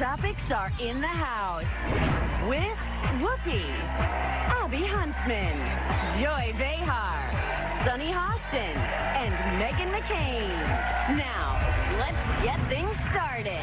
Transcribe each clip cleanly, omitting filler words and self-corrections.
topics are in the house with Whoopi, Abby Huntsman, Joy Behar, Sunny Hostin, and Meghan McCain. Now, let's get things started.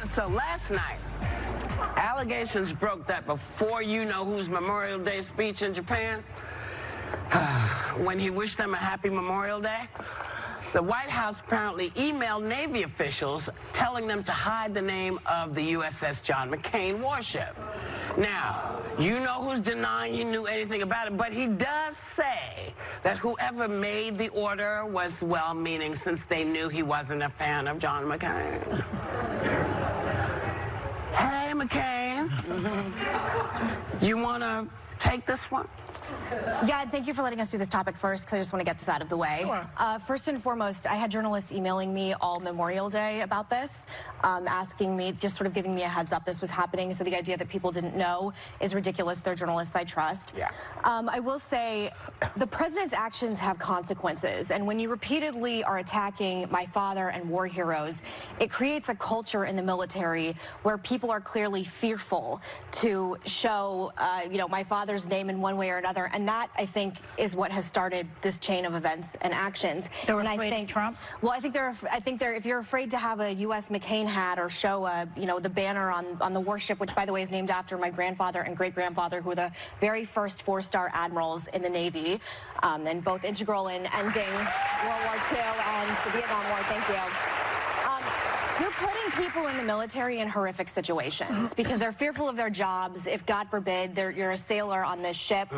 So last night, allegations broke that before you-know-who's Memorial Day speech in Japan, when he wished them a happy Memorial Day, the White House apparently emailed Navy officials telling them to hide the name of the USS John McCain warship. Now, you know who's denying he knew anything about it, but he does say that whoever made the order was well-meaning since they knew he wasn't a fan of John McCain. Hey, McCain. You want to take this one? Yeah, thank you for letting us do this topic first, because I just want to get this out of the way. Sure. First and foremost, I had journalists emailing me all Memorial Day about this, asking me, just sort of giving me a heads up this was happening, so the idea that people didn't know is ridiculous. They're journalists I trust. Yeah. I will say, the president's actions have consequences, and when you repeatedly are attacking my father and war heroes, it creates a culture in the military where people are clearly fearful to show, my father's name in one way or another, and that, I think, is what has started this chain of events and actions. They're afraid of Trump? Well, I think if you're afraid to have a U.S. McCain hat or show the banner on the warship, which, by the way, is named after my grandfather and great-grandfather, who were the very first four-star admirals in the Navy, and both integral in ending World War II and the Vietnam War. Thank you. You're putting people in the military in horrific situations because they're fearful of their jobs. If, God forbid, you're a sailor on this ship,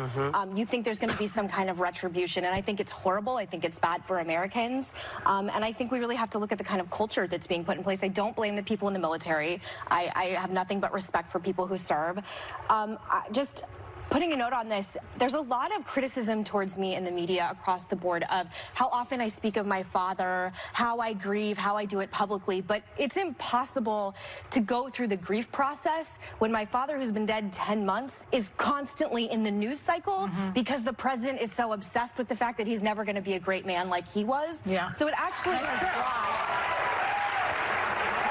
you think there's going to be some kind of retribution. And I think it's horrible. I think it's bad for Americans. And I think we really have to look at the kind of culture that's being put in place. I don't blame the people in the military. I have nothing but respect for people who serve. Just putting a note on this, there's a lot of criticism towards me in the media across the board of how often I speak of my father, how I grieve, how I do it publicly, but it's impossible to go through the grief process when my father, who's been dead 10 months, is constantly in the news cycle because the president is so obsessed with the fact that he's never going to be a great man like he was. Yeah. So it actually is dry.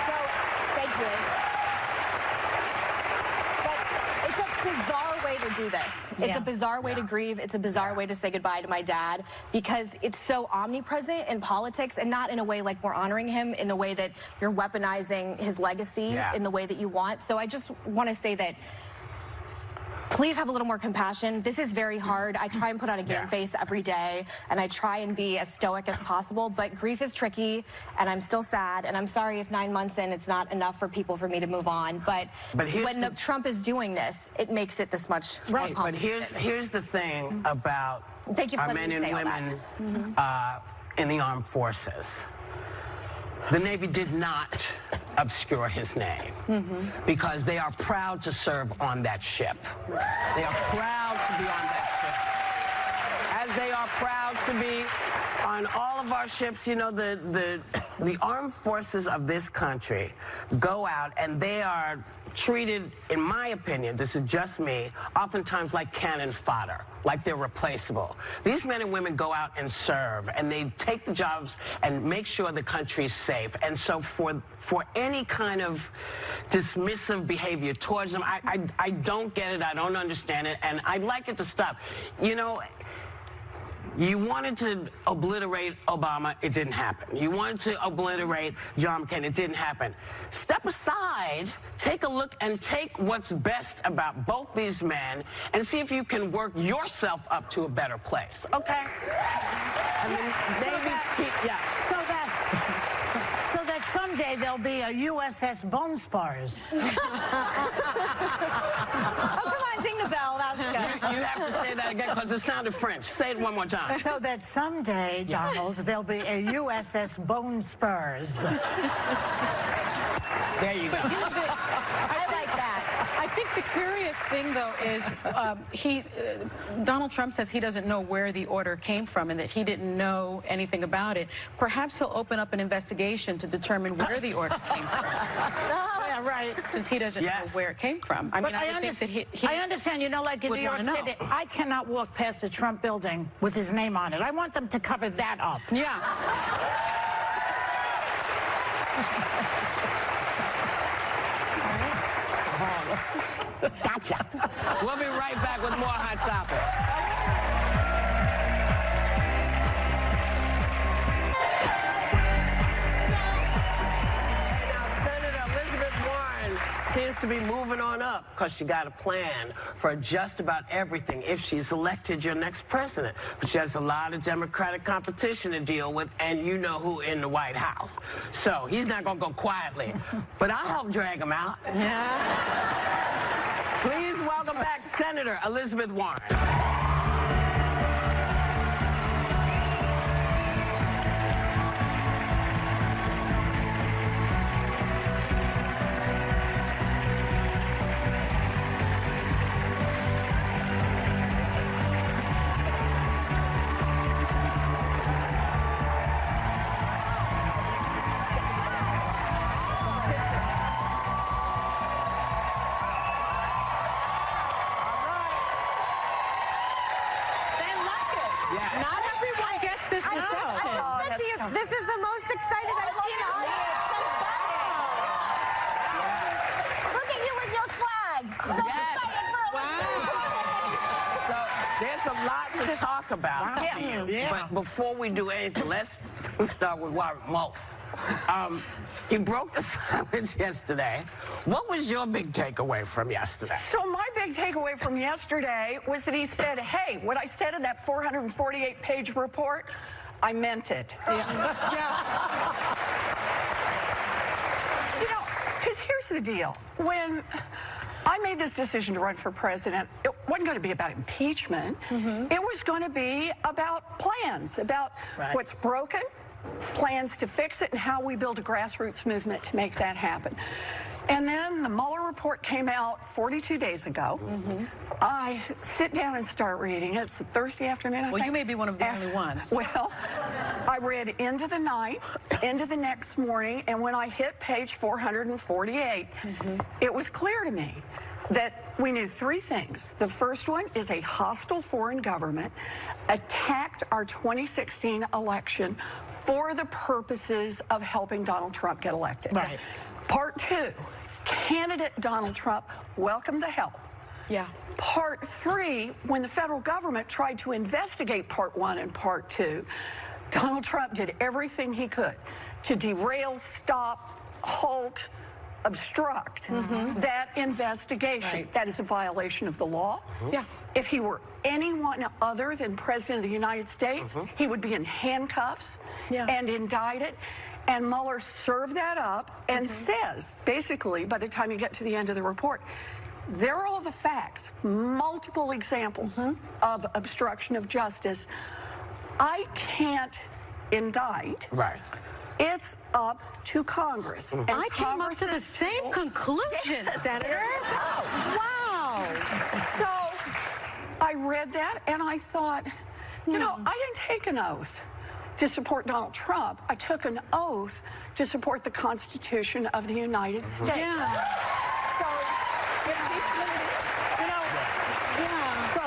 So, thank you. Bizarre way to do this. It's a bizarre way to grieve. It's a bizarre way to say goodbye to my dad because it's so omnipresent in politics and not in a way like we're honoring him in the way that you're weaponizing his legacy in the way that you want. So I just want to say that please have a little more compassion. This is very hard. I try and put on a game face every day, and I try and be as stoic as possible, but grief is tricky, and I'm still sad, and I'm sorry if 9 months in it's not enough for people for me to move on, but when Trump is doing this, it makes it this much more complicated. But here's the thing about our men and women in the armed forces. The Navy did not obscure his name because they are proud to serve on that ship. They are proud to be on that ship. As they are proud to be on all of our ships, the armed forces of this country go out and they are treated, in my opinion, this is just me, oftentimes like cannon fodder, like they're replaceable. These men and women go out and serve, and they take the jobs and make sure the country's safe. And so for any kind of dismissive behavior towards them, I don't get it, I don't understand it, and I'd like it to stop. You wanted to obliterate Obama, it didn't happen. You wanted to obliterate John McCain, it didn't happen. Step aside, take a look, and take what's best about both these men and see if you can work yourself up to a better place, okay? And then So that someday there'll be a USS Bone Spars. Ding the bell, that was good. You have to say that again because it sounded French. Say it one more time. So that someday, Donald, there'll be a USS Bone Spurs. There you go. The curious thing, though, is Donald Trump says he doesn't know where the order came from and that he didn't know anything about it. Perhaps he'll open up an investigation to determine where the order came from. Yeah, right. Since he doesn't know where it came from. I mean, I would think that he I understand, you know, like in New York City, I cannot walk past the Trump building with his name on it. I want them to cover that up. Yeah. Gotcha. We'll be right back with more Hot Topics. Seems to be moving on up because she got a plan for just about everything if she's elected your next president. But she has a lot of Democratic competition to deal with, and you know who in the White House. So he's not going to go quietly, but I'll help drag him out. Yeah. Please welcome back Senator Elizabeth Warren. Not everyone gets this I reception. just said to you, this is the most excited I've seen an audience since Biden. Look at you with your flag. So excited for Elizabeth. So there's a lot to talk about. But before we do anything, let's start with Robert Mueller. He broke the silence yesterday. What was your big takeaway from yesterday? So my big takeaway from yesterday was that he said, hey, what I said in that 448-page report, I meant it. Yeah. You know, because here's the deal. When I made this decision to run for president, it wasn't going to be about impeachment. It was going to be about plans, about what's broken, plans to fix it, and how we build a grassroots movement to make that happen. And then the Mueller report came out 42 days ago. I sit down and start reading. It's a Thursday afternoon, I Well, think. you may be one of the only ones. Well, I read into the night, into the next morning, and when I hit page 448, it was clear to me that we knew three things. The first one is a hostile foreign government attacked our 2016 election for the purposes of helping Donald Trump get elected. Right. Part two, candidate Donald Trump welcomed the help. Yeah. Part three, when the federal government tried to investigate part one and part two, Donald Trump did everything he could to derail, stop, halt, obstruct that investigation. Right. That is a violation of the law. Yeah. If he were anyone other than President of the United States, he would be in handcuffs and indicted. And Mueller served that up and says, basically, by the time you get to the end of the report, there are all the facts, multiple examples of obstruction of justice. I can't indict. Right. It's up to Congress. And I came up to the same conclusion, Senator. Wow. So I read that and I thought, you know, I didn't take an oath to support Donald Trump. I took an oath to support the Constitution of the United States. So, impeachment, You know, so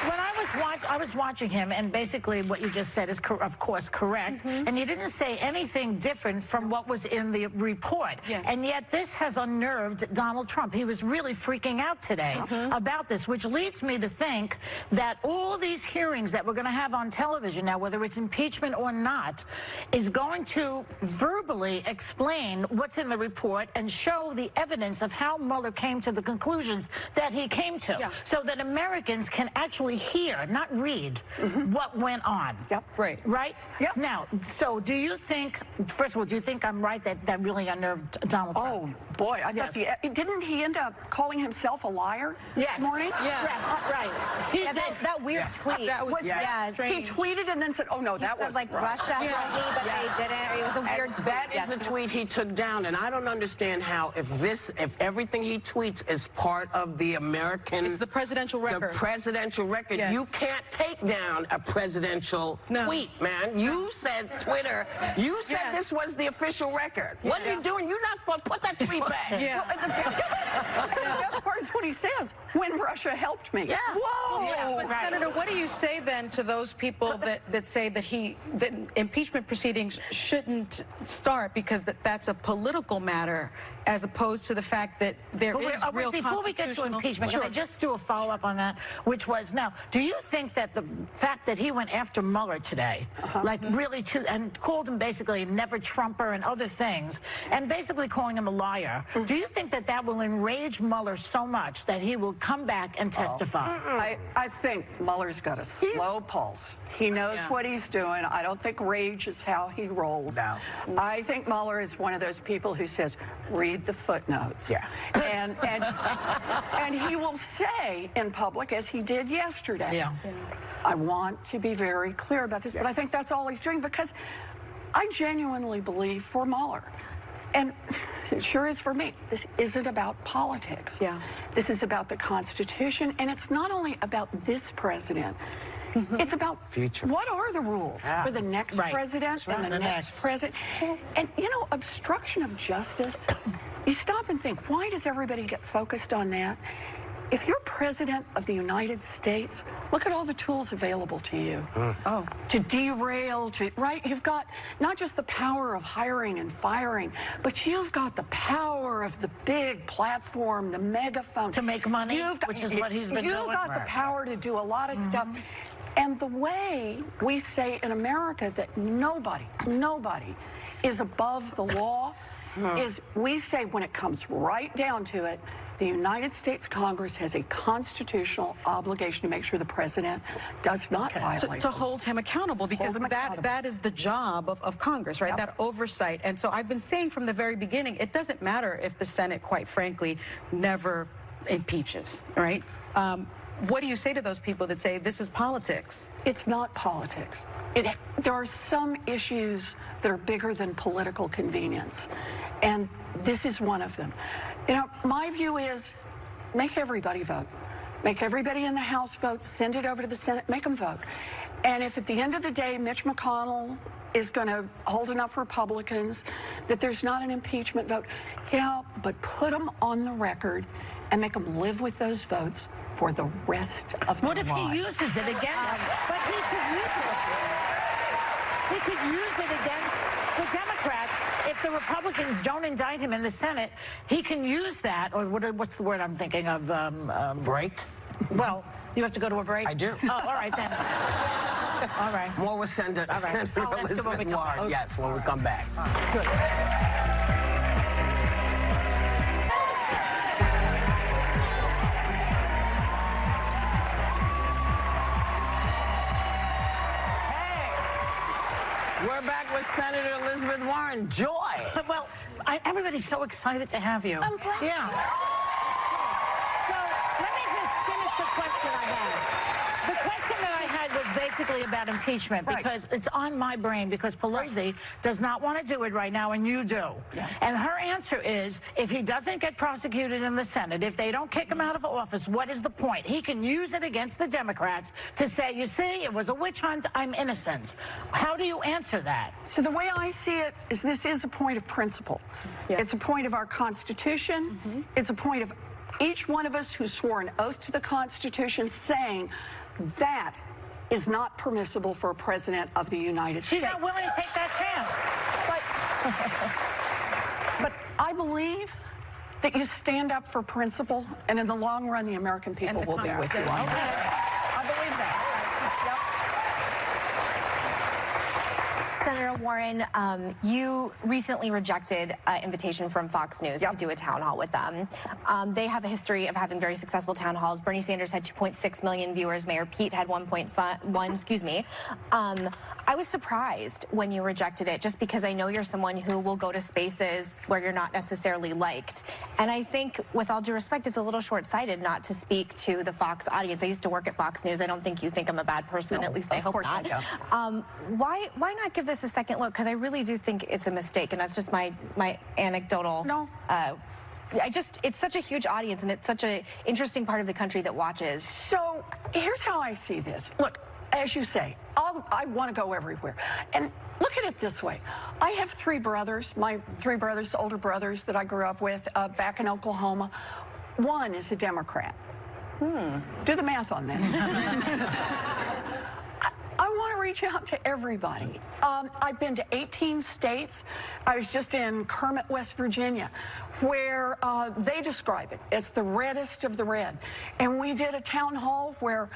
when I was watching him, and basically what you just said is, of course, correct. And you didn't say anything different from what was in the report. Yes. And yet this has unnerved Donald Trump. He was really freaking out today about this, which leads me to think that all these hearings that we're going to have on television now, whether it's impeachment or not, is going to verbally explain what's in the report and show the evidence of how Mueller came to the conclusions that he came to, so that Americans can actually hear hear, not read, what went on. Yep. Right. Right? Yep. Now, so do you think, first of all, do you think I'm right that really unnerved Donald Trump? Oh, boy. I thought didn't he end up calling himself a liar this morning? Yeah. Right. He Yeah, did. that weird tweet. That was yeah. He strange. tweeted and then said, oh, no, that Said was like Russia helped me, but they didn't. It was a weird tweet. That is a tweet he took down, and I don't understand how if everything he tweets is part of the American... It's the presidential record. The presidential record. Yes. You can't take down a presidential tweet, man. You said Twitter. You said this was the official record. What are you doing? You're not supposed to put that tweet back. Yeah. Well, and the best part is what he says, when Russia helped me. Yeah. Whoa! Yeah, but Senator, what do you say then to those people that say that impeachment proceedings shouldn't start because that's a political matter, as opposed to the fact that there is real before we get to impeachment, can I just do a follow-up on that? Which was, now, do you think that the fact that he went after Mueller today, like really, and called him basically a never-Trumper and other things, and basically calling him a liar, do you think that will enrage Mueller so much that he will come back and testify? I think Mueller's got a slow pulse. He knows what he's doing. I don't think rage is how he rolls. No. I think Mueller is one of those people who says, read the footnotes. Yeah. And he will say in public, as he did yesterday, I want to be very clear about this, but I think that's all he's doing because I genuinely believe for Mueller, and it sure is for me, this isn't about politics. Yeah. This is about the Constitution, and it's not only about this president. It's about future. What are the rules for the next president and the next president? And, you know, obstruction of justice, you stop and think, why does everybody get focused on that? If you're president of the United States, look at all the tools available to you. To derail, you've got not just the power of hiring and firing, but you've got the power of the big platform, the megaphone. To make money, which is what he's been doing. You've got the power to do a lot of stuff. And the way we say in America that nobody is above the law is we say when it comes right down to it, the United States Congress has a constitutional obligation to make sure the president does not violate. To hold him accountable, because that is the job of Congress, right? That oversight. And so I've been saying from the very beginning, it doesn't matter if the Senate, quite frankly, never impeaches, right? What do you say to those people that say this is politics? It's not politics. There are some issues that are bigger than political convenience, and this is one of them. You know, my view is make everybody vote. Make everybody in the House vote, send it over to the Senate, make them vote. And if at the end of the day Mitch McConnell is going to hold enough Republicans that there's not an impeachment vote, but put them on the record and make them live with those votes for the rest of their lives. What if he uses it against? But he could use it. He could use it against the Democrats. If the Republicans don't indict him in the Senate, he can use that, or what's the word I'm thinking of? Break? Well, you have to go to a break? I do. Oh, all right, then. All right. More with Senator Elizabeth Warren, yes, when we come back. Good. We're back with Senator Elizabeth Warren. Joy. Well, everybody's so excited to have you. I'm glad. Yeah. So let me just finish the question I had. The question that I had was basically about impeachment because it's on my brain because Pelosi does not want to do it right now, and you do. Yeah. And her answer is, if he doesn't get prosecuted in the Senate, if they don't kick him out of office, what is the point? He can use it against the Democrats to say, you see, it was a witch hunt, I'm innocent. How do you answer that? So the way I see it is this is a point of principle. Yeah. It's a point of our Constitution. It's a point of each one of us who swore an oath to the Constitution saying that is not permissible for a president of the United States. She's not willing to take that chance. But I believe that you stand up for principle, and in the long run, the American people will be with you on that. I believe that. Senator Warren, you recently rejected an invitation from Fox News to do a town hall with them. They have a history of having very successful town halls. Bernie Sanders had 2.6 million viewers. Mayor Pete had 1.1, excuse me. I was surprised when you rejected it, just because I know you're someone who will go to spaces where you're not necessarily liked. And I think, with all due respect, it's a little short-sighted not to speak to the Fox audience. I used to work at Fox News. I don't think you think I'm a bad person, at least I hope not. Why not give this a second look? Because I really do think it's a mistake, and that's just my anecdotal. No. It's such a huge audience, and it's such an interesting part of the country that watches. So here's how I see this. Look, as you say, I want to go everywhere. And look at it this way. I have 3 brothers, my 3 brothers, older brothers that I grew up with back in Oklahoma. One is a Democrat. Do the math on that. I want to reach out to everybody. I've been to 18 states. I was just in Kermit, West Virginia, where they describe it as the reddest of the red. And we did a town hall where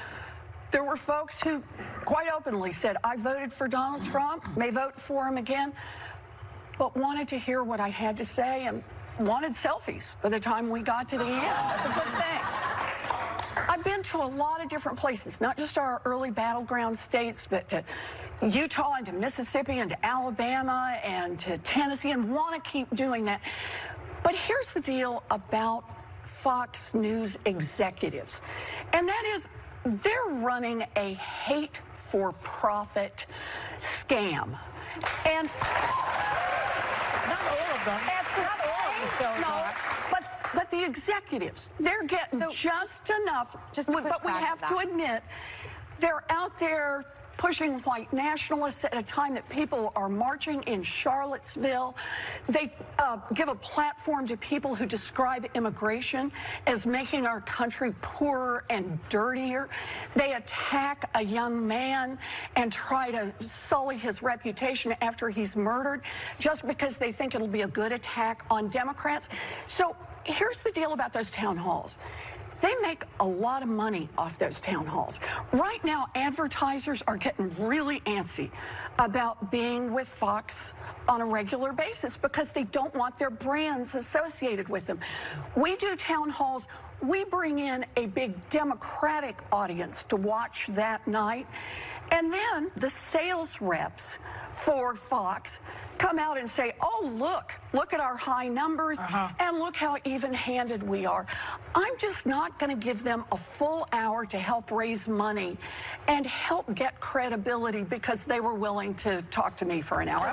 there were folks who quite openly said, I voted for Donald Trump, may vote for him again, but wanted to hear what I had to say and wanted selfies by the time we got to the end. That's a good thing. I've been to a lot of different places, not just our early battleground states, but to Utah and to Mississippi and to Alabama and to Tennessee, and want to keep doing that. But here's the deal about Fox News executives, and that is they're running a hate-for-profit scam. And not all of them. Not all of the shows are. But the executives, they're getting just enough. But we have to admit, they're out there pushing white nationalists at a time that people are marching in Charlottesville. They give a platform to people who describe immigration as making our country poorer and dirtier. They attack a young man and try to sully his reputation after he's murdered just because they think it'll be a good attack on Democrats. So here's the deal about those town halls. They make a lot of money off those town halls. Right now, advertisers are getting really antsy about being with Fox on a regular basis because they don't want their brands associated with them. We do town halls. We bring in a big Democratic audience to watch that night. And then the sales reps for Fox come out and say, oh, look at our high numbers, and look how even-handed we are. I'm just not going to give them a full hour to help raise money and help get credibility because they were willing to talk to me for an hour. I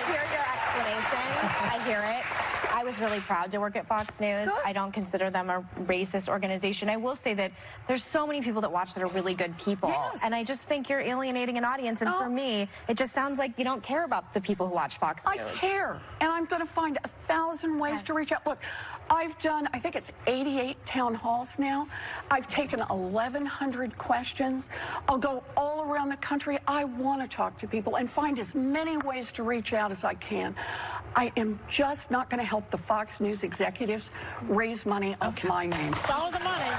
hear your explanation. I hear it. I was really proud to work at Fox News. Good. I don't consider them a racist organization. I will say that there's so many people that watch that are really good people. Yes. And I just think you're alienating an audience. And for me, it just sounds like you don't care about the people who watch Fox News. I care. And I'm going to find 1,000 ways to reach out. Look, I've done, I think it's 88 town halls now. I've taken 1,100 questions. I'll go all around the country. I want to talk to people and find as many ways to reach out as I can. I am just not going to help the Fox News executives raise money off my name. Follow the money.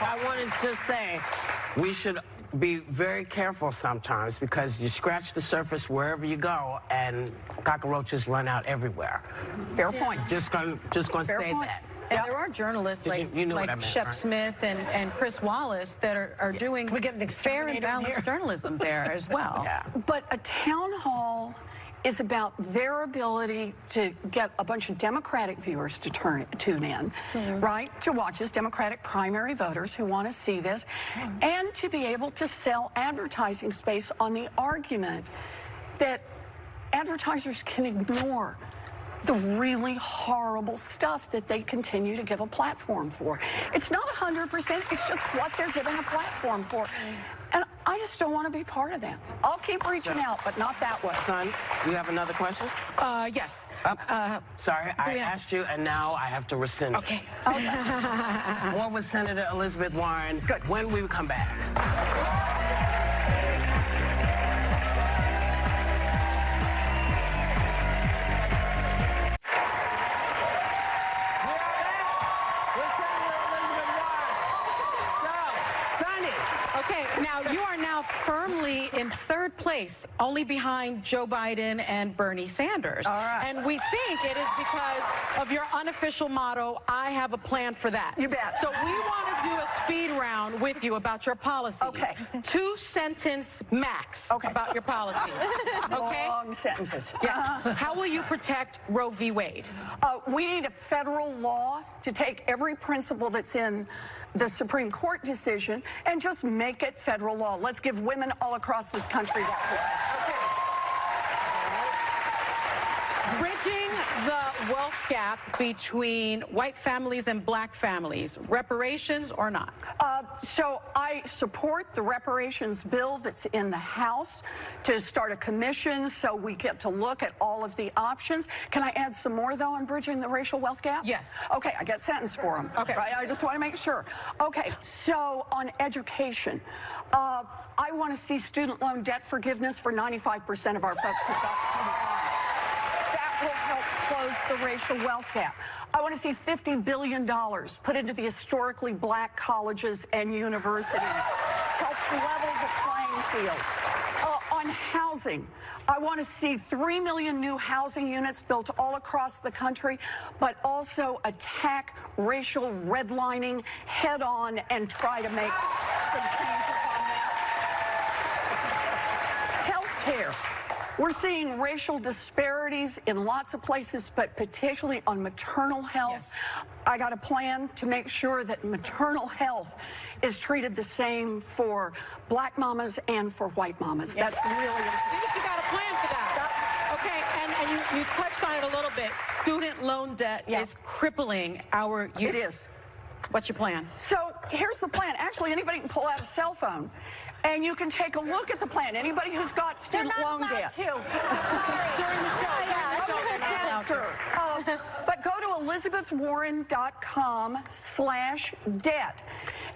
I want to just say, we should be very careful sometimes because you scratch the surface wherever you go and cockroaches run out everywhere. Fair point. Just gonna say point. that. And there are journalists like Shep Smith and Chris Wallace that are doing fair and balanced journalism there as well. Yeah. But a town hall is about their ability to get a bunch of Democratic viewers to tune in, right, to watch as Democratic primary voters who want to see this, and to be able to sell advertising space on the argument that advertisers can ignore the really horrible stuff that they continue to give a platform for. It's not 100%, it's just what they're giving a platform for. And I just don't want to be part of that. I'll keep reaching out, but not that way. Son, you have another question? Yes. Sorry, I asked you, and now I have to rescind it. More with Senator Elizabeth Warren. Good. When we come back. in third place, only behind Joe Biden and Bernie Sanders. All right. And we think it is because of your unofficial motto, I have a plan for that. You bet. So we want to do a speed round with you about your policies. Okay. 2-sentence max about your policies. Okay? Long sentences. Yes. How will you protect Roe v. Wade? We need a federal law to take every principle that's in the Supreme Court decision and just make it federal law. Let's give women all across this country that Okay. Bridging the wealth gap between white families and black families, reparations or not? So I support the reparations bill that's in the House to start a commission so we get to look at all of the options. Can I add some more, though, on bridging the racial wealth gap? Yes. Okay, I got sentenced for them. Okay. Right? I just want to make sure. Okay, so on education, I want to see student loan debt forgiveness for 95% of our folks who've got student loans. That will help close the racial wealth gap. I want to see $50 billion put into the historically black colleges and universities. Helps level the playing field. On housing, I want to see 3 million new housing units built all across the country, but also attack racial redlining head on and try to make some changes on that. Healthcare. We're seeing racial disparities in lots of places, but particularly on maternal health. Yes. I got a plan to make sure that maternal health is treated the same for black mamas and for white mamas. Yes. That's really important. I think you got a plan for that. Okay, and you touched on it a little bit. Student loan debt is crippling our youth. It is. What's your plan? So here's the plan. Actually, anybody can pull out a cell phone and you can take a look at the plan. Anybody who's got student loan debt. During the show. After. But go to elizabethwarren.com/debt.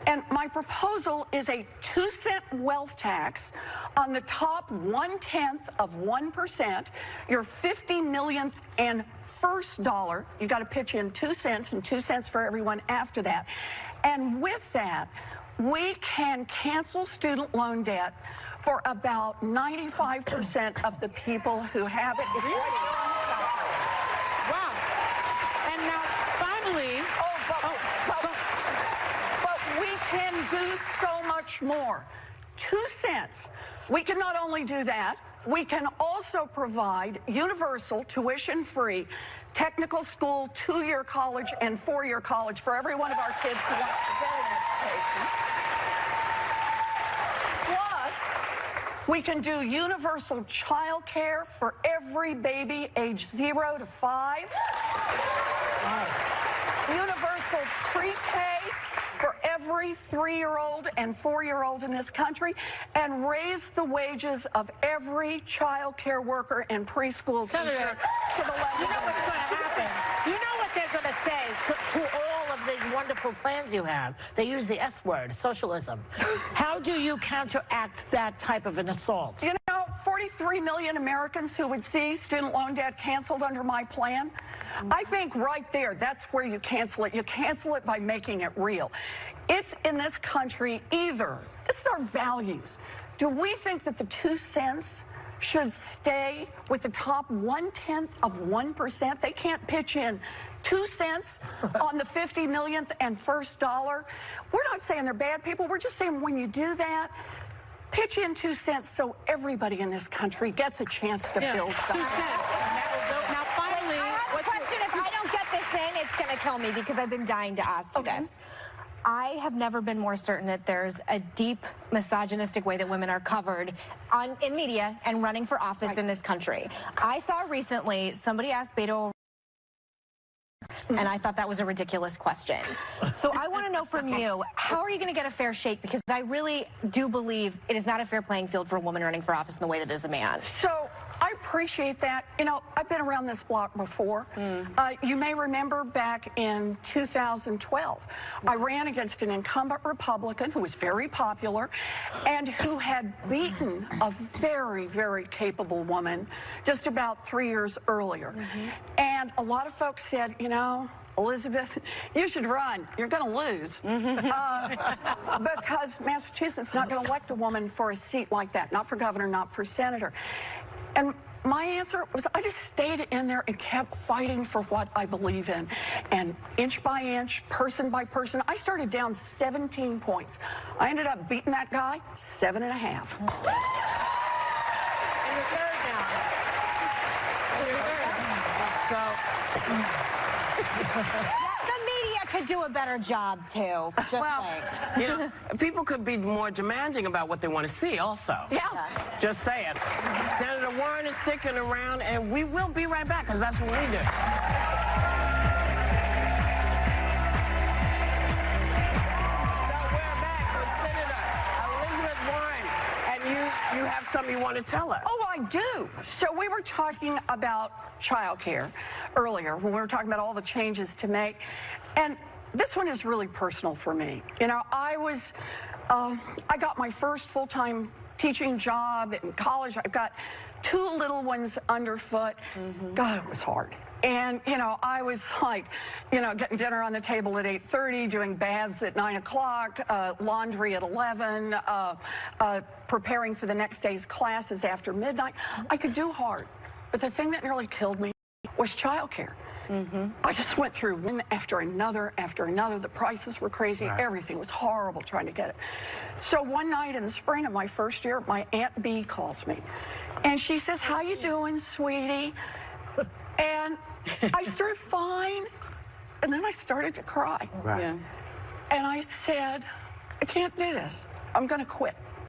And my proposal is a 2-cent wealth tax on the top 1/10 of 1%, your 50 millionth and first dollar. You got to pitch in 2 cents and 2 cents for everyone after that. And with that, we can cancel student loan debt for about 95% of the people who have it. It's right here on the calculator. Wow. And now, finally... But we can do so much more. 2 cents. We can not only do that, we can also provide universal, tuition-free, technical school, 2-year college, and 4-year college for every one of our kids who wants to get an education. Plus, we can do universal child care for every baby age 0 to 5. Universal pre-K for every 3-year-old and 4-year-old in this country, and raise the wages of every child care worker and preschool teacher to the level. You know what's going to happen? You know what they're going to say to all of these wonderful plans you have? They use the S word, socialism. How do you counteract that type of an assault? You know, 43 million Americans who would see student loan debt canceled under my plan. I think right there, that's where you cancel it. You cancel it by making it real. It's in this country either. This is our values. Do we think that the 2 cents should stay with the top 1/10 of 1%? They can't pitch in 2 cents on the 50 millionth and first dollar. We're not saying they're bad people. We're just saying when you do that, pitch in 2 cents so everybody in this country gets a chance to build something. 2 cents. Now, finally, I have a question. If I don't get this in, it's going to kill me because I've been dying to ask you this. I have never been more certain that there's a deep misogynistic way that women are covered in media and running for office in this country. I saw recently somebody asked Beto, and I thought that was a ridiculous question. So I want to know from you, how are you going to get a fair shake? Because I really do believe it is not a fair playing field for a woman running for office in the way that it is a man. So I appreciate that. You know, I've been around this block before. You may remember back in 2012, I ran against an incumbent Republican who was very popular and who had beaten a very, very capable woman just about 3 years earlier. And a lot of folks said, you know, Elizabeth, you should run. You're going to lose. Because Massachusetts is not going to elect a woman for a seat like that, not for governor, not for senator. And my answer was I just stayed in there and kept fighting for what I believe in. And inch by inch, person by person, I started down 17 points. I ended up beating that guy 7.5. The media could do a better job, too. Just saying. You know, people could be more demanding about what they want to see also. Yeah. Just saying. Senator Warren is sticking around, and we will be right back, because that's what we do. You have something you want to tell us. Oh, I do. So we were talking about childcare earlier when we were talking about all the changes to make. And this one is really personal for me. You know, I got my first full-time teaching job in college. I've got 2 little ones underfoot. God, it was hard. And, you know, I was like, you know, getting dinner on the table at 8:30, doing baths at 9 o'clock, laundry at 11, preparing for the next day's classes after midnight. I could do hard. But the thing that nearly killed me was childcare. I just went through one after another after another. The prices were crazy. Right. Everything was horrible trying to get it. So one night in the spring of my first year, my Aunt Bee calls me. And she says, "How you doing, sweetie?" And I started fine, and then I started to cry. Right. Yeah. And I said, "I can't do this. I'm going to quit."